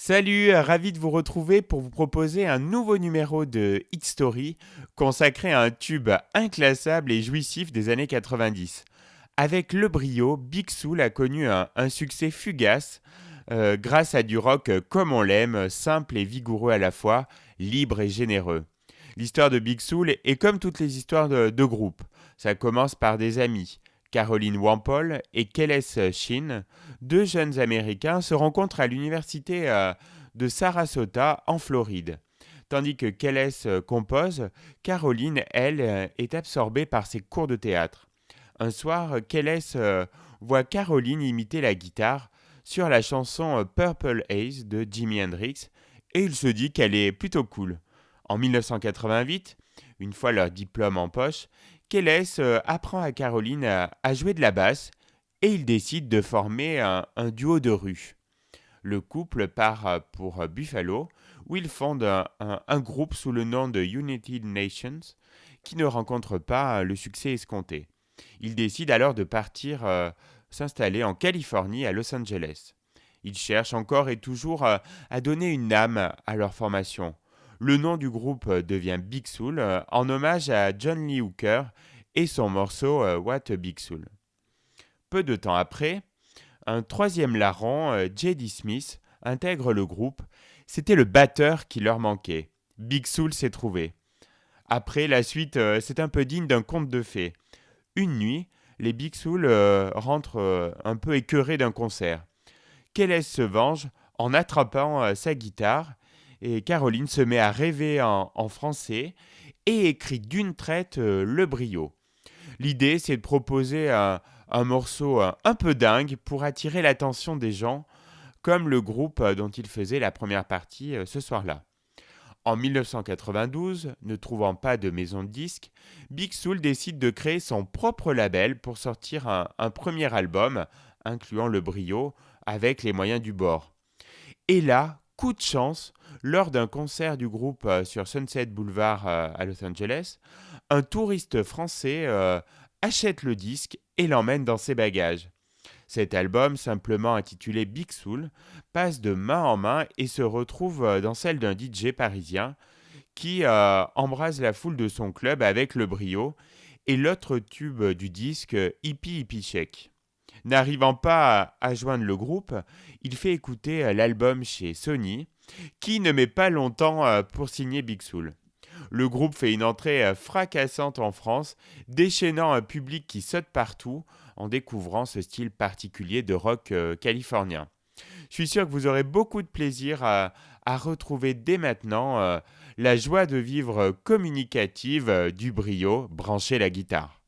Salut, ravi de vous retrouver pour vous proposer un nouveau numéro de Hit Story consacré à un tube inclassable et jouissif des années 90. Avec le brio, Big Soul a connu un succès fugace grâce à du rock comme on l'aime, simple et vigoureux à la fois, libre et généreux. L'histoire de Big Soul est comme toutes les histoires de groupe. Ça commence par des amis. Caroline Wampole et Keles Sheen, deux jeunes Américains, se rencontrent à l'université de Sarasota en Floride. Tandis que Keles compose, Caroline, elle, est absorbée par ses cours de théâtre. Un soir, Keles voit Caroline imiter la guitare sur la chanson Purple Haze de Jimi Hendrix et il se dit qu'elle est plutôt cool. En 1988, une fois leur diplôme en poche, Keles apprend à Caroline à jouer de la basse et ils décident de former un duo de rue. Le couple part pour Buffalo où ils fondent un groupe sous le nom de United Nations qui ne rencontre pas le succès escompté. Ils décident alors de partir s'installer en Californie à Los Angeles. Ils cherchent encore et toujours à donner une âme à leur formation. Le nom du groupe devient Big Soul en hommage à John Lee Hooker et son morceau What a Big Soul. Peu de temps après, un troisième larron, J.D. Smith, intègre le groupe. C'était le batteur qui leur manquait. Big Soul s'est trouvé. Après, la suite, c'est un peu digne d'un conte de fées. Une nuit, les Big Soul rentrent un peu écœurés d'un concert. Keles se venge en attrapant sa guitare et Caroline se met à rêver en français et écrit d'une traite le brio. L'idée, c'est de proposer un morceau un peu dingue pour attirer l'attention des gens, comme le groupe dont il faisait la première partie ce soir-là. En 1992, ne trouvant pas de maison de disques, Big Soul décide de créer son propre label pour sortir un premier album, incluant le brio, avec les moyens du bord. Et là, coup de chance, lors d'un concert du groupe sur Sunset Boulevard à Los Angeles, un touriste français achète le disque et l'emmène dans ses bagages. Cet album, simplement intitulé Big Soul, passe de main en main et se retrouve dans celle d'un DJ parisien qui embrase la foule de son club avec le brio et l'autre tube du disque Hippie Hippie Shake. N'arrivant pas à joindre le groupe, il fait écouter l'album chez Sony, qui ne met pas longtemps pour signer Big Soul. Le groupe fait une entrée fracassante en France, déchaînant un public qui saute partout en découvrant ce style particulier de rock californien. Je suis sûr que vous aurez beaucoup de plaisir à retrouver dès maintenant la joie de vivre communicative du brio, brancher la guitare.